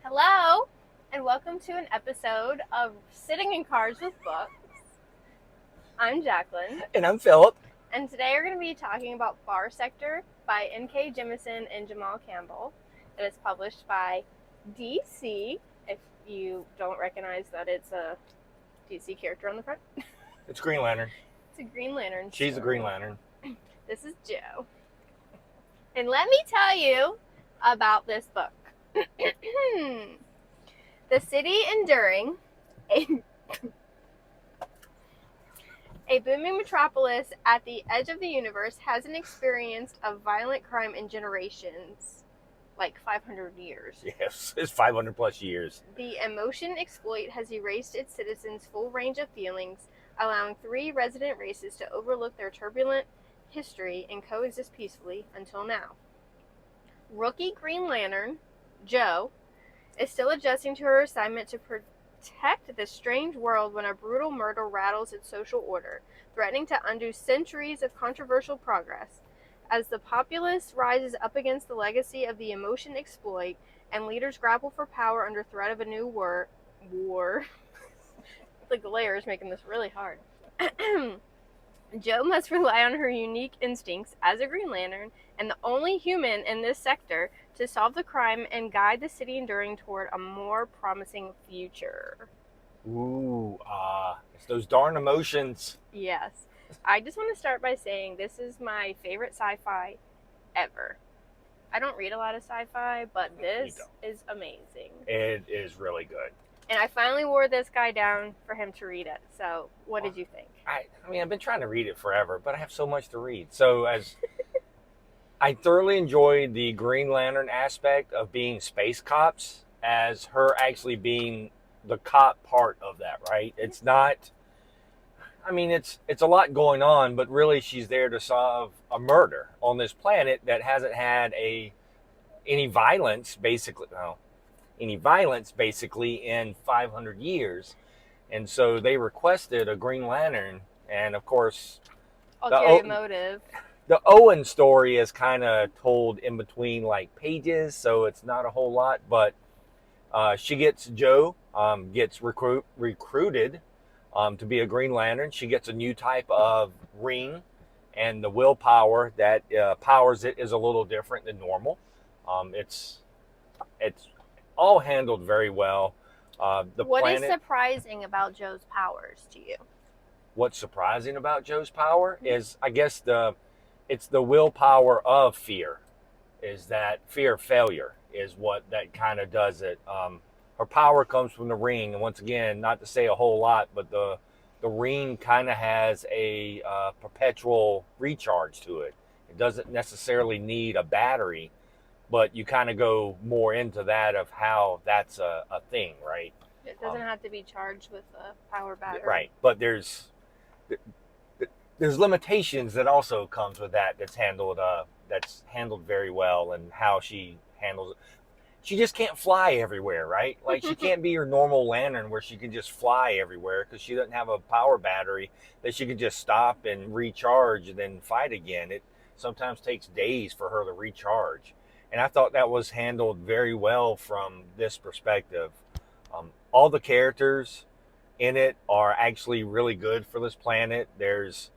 Hello, and welcome to an episode of Sitting in Cars with Books. I'm Jaclyn, And I'm Phillip. and today we're going to be talking about Bar Sector by N.K. Jemisin and Jamal Campbell. It is published by DC, if you don't recognize that it's a DC character on the front. It's Green Lantern. It's a Green Lantern She's story. a Green Lantern. This is Joe. And let me tell you about this book. The city enduring a booming metropolis at the edge of the universe hasn't experienced a violent crime in generations, like 500 years. Yes, it's 500 plus years. The emotion exploit has erased its citizens' full range of feelings, allowing 3 resident races to overlook their turbulent history and coexist peacefully until now. Rookie Green Lantern, Jo, is still adjusting to her assignment to protect this strange world when a brutal murder rattles its social order, threatening to undo centuries of controversial progress. As the populace rises up against the legacy of the emotion exploit and leaders grapple for power under threat of a new war. The glare is making this really hard. Jo must rely on her unique instincts as a Green Lantern and the only human in this sector to solve the crime and guide the city enduring toward a more promising future. Ooh, it's those darn emotions. Yes. I just want to start by saying this is my favorite sci-fi ever. I don't read a lot of sci-fi, but this is amazing. It is really good. And I finally wore this guy down for him to read it. So, what did you think? I mean, I've been trying to read it forever, but I have so much to read. So, as I thoroughly enjoyed the Green Lantern aspect of being space cops, as her actually being the cop part of that, right? It's not. I mean, it's a lot going on, but really, she's there to solve a murder on this planet that hasn't had any violence, basically. No, any violence basically in 500 years. And so they requested a Green Lantern. And of course, Ulterior motive. The Owen story is kind of told in between like pages, so it's not a whole lot. But Jo gets recruited to be a Green Lantern. She gets a new type of ring, and the willpower that powers it is a little different than normal. It's all handled very well. What is surprising about Jo's powers to you? What's surprising about Jo's power is, I guess, it's the willpower of fear. Is that fear of failure is what that kind of does it. Her power comes from the ring, and once again, not to say a whole lot, but the ring kind of has a perpetual recharge to it. It doesn't necessarily need a battery, but you kind of go more into that of how that's a thing, right? It doesn't have to be charged with a power battery. Right, but there's limitations that also comes with that. That's handled very well, and how she handles it. She just can't fly everywhere, right? Like, she can't be your normal lantern where she can just fly everywhere, because she doesn't have a power battery that she can just stop and recharge and then fight again. It sometimes takes days for her to recharge. And I thought that was handled very well from this perspective. All the characters in it are actually really good for this planet. There's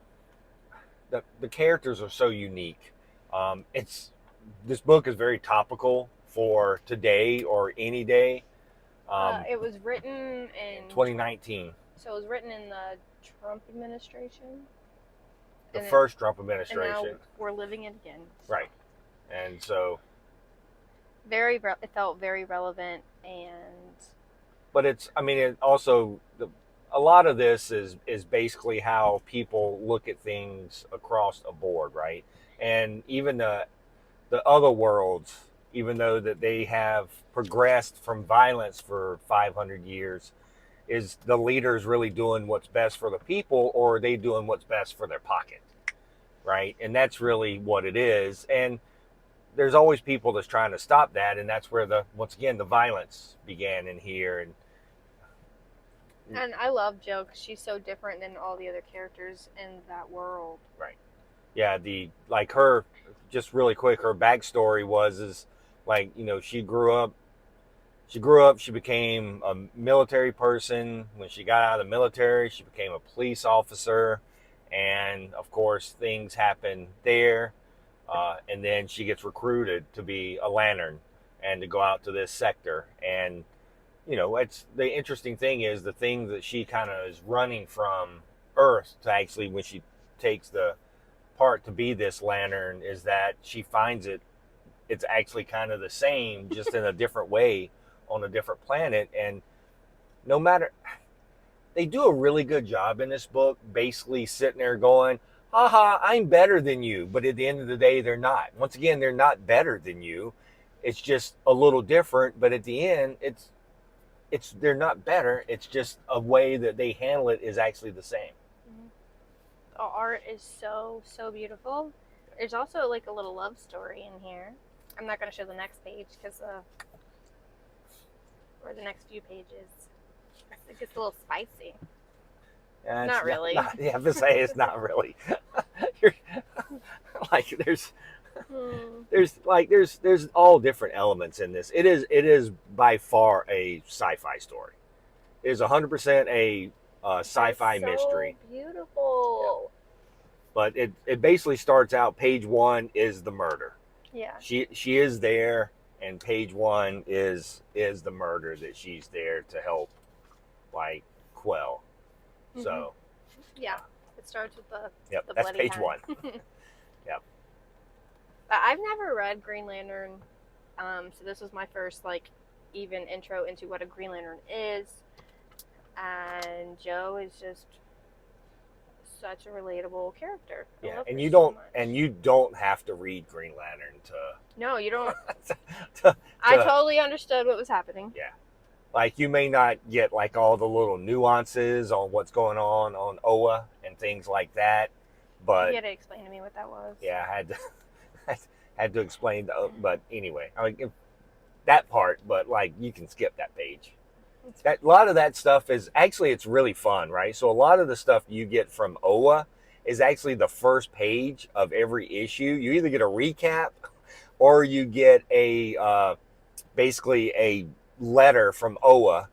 the characters are so unique. This book is very topical for today or any day. It was written in 2019. So it was written in the Trump administration. The first Trump administration. And now we're living it again. So. Right. And so it felt very relevant, but it also, a lot of this is basically how people look at things across the board, right? And even the other worlds, even though that they have progressed from violence for 500 years, is the leaders really doing what's best for the people, or are they doing what's best for their pocket, right? And that's really what it is. And there's always people that's trying to stop that, and that's where once again the violence began in here. And I love Jo because she's so different than all the other characters in that world. Right. Yeah. Her, just really quick, her backstory is like, she grew up. she grew up, she became a military person. When she got out of the military, she became a police officer. And of course, things happen there. And then she gets recruited to be a lantern and to go out to this sector. And, you know, it's the interesting thing is the thing that she kind of is running from Earth to actually when she takes the part to be this lantern is that she finds it's actually kind of the same, just in a different way on a different planet. And no matter, they do a really good job in this book, basically sitting there going, haha, I'm better than you. But at the end of the day, they're not. Once again, they're not better than you. It's just a little different. But at the end, they're not better. It's just a way that they handle it is actually the same. The art is so, so beautiful. There's also like a little love story in here. I'm not going to show the next page because, or the next few pages. It gets a little spicy. Yeah, not really. I have to say it's not really. Like there's all different elements in this. It is by far a sci-fi story. It is 100% a sci-fi mystery. Beautiful. Yeah. But it basically starts out. Page 1 is the murder. Yeah. She is there, and page 1 is the murder that she's there to help, like, quell. Mm-hmm. So. Yeah. It starts with the that's bloody page hand. 1. Yep. I've never read Green Lantern, so this was my first even intro into what a Green Lantern is. And Joe is just such a relatable character. Yeah, and you don't have to read Green Lantern to. No, you don't. I totally understood what was happening. Yeah, like you may not get like all the little nuances on what's going on Oa and things like that, but you had to explain to me what that was. Yeah, I had to explain. But anyway, I mean that part. But like you can skip that page. A lot of that stuff is actually it's really fun, right? So a lot of the stuff you get from Oa is actually the first page of every issue. You either get a recap or you get a basically a letter from Oa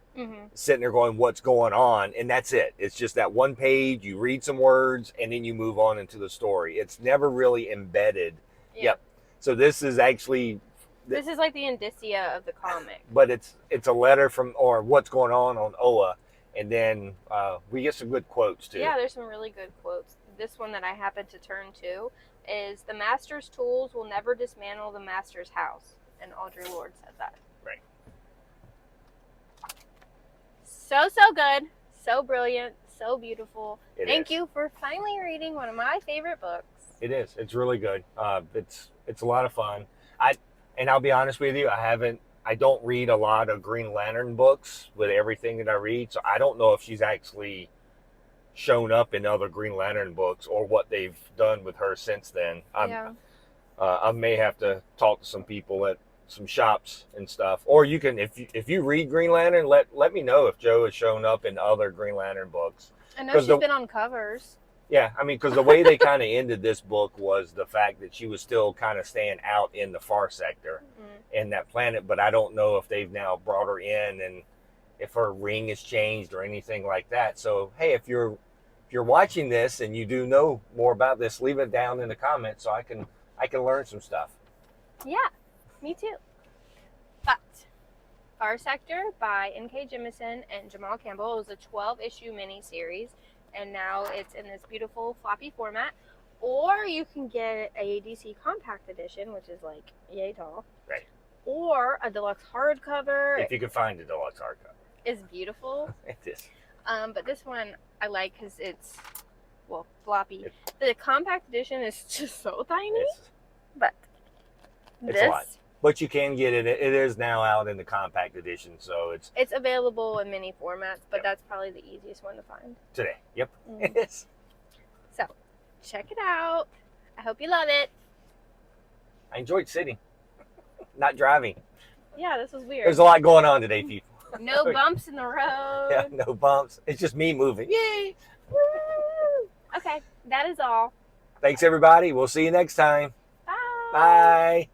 sitting there going, what's going on? And that's it. It's just that one page. You read some words and then you move on into the story. It's never really embedded. Yeah. Yep. So this is actually... This is like the indicia of the comic. But it's a letter from, or what's going on Oa. And then we get some good quotes, too. Yeah, there's some really good quotes. This one that I happened to turn to is, the Master's tools will never dismantle the Master's house. And Audre Lorde said that. Right. So good. So brilliant. So beautiful. Thank you for finally reading one of my favorite books. It is. It's really good. It's a lot of fun. And I'll be honest with you, I don't read a lot of Green Lantern books with everything that I read, so I don't know if she's actually shown up in other Green Lantern books or what they've done with her since then. I may have to talk to some people at some shops and stuff. Or you can, if you read Green Lantern, let me know if Joe has shown up in other Green Lantern books. I know she's been on covers. Yeah, I mean, because the way they kind of ended this book was the fact that she was still kind of staying out in the far sector in that planet, but I don't know if they've now brought her in and if her ring has changed or anything like that. So, hey, if you're watching this and you do know more about this, leave it down in the comments so I can learn some stuff. Yeah, me too. But Far Sector by N.K. Jemisin and Jamal Campbell was a 12-issue mini-series. And now it's in this beautiful floppy format. Or you can get a DC compact edition, which is like yay tall. Right. Or a deluxe hardcover. If you can find a deluxe hardcover. It's beautiful. It is. But this one I like because it's, floppy. The compact edition is just so tiny. But it's a lot. But you can get it. It is now out in the compact edition, so it's available in many formats, but that's probably the easiest one to find. Today. Yep. It is. So, check it out. I hope you love it. I enjoyed sitting, not driving. Yeah, this was weird. There's a lot going on today, people. No bumps in the road. Yeah, no bumps. It's just me moving. Yay! Woo! Okay, that is all. Thanks, everybody. We'll see you next time. Bye. Bye.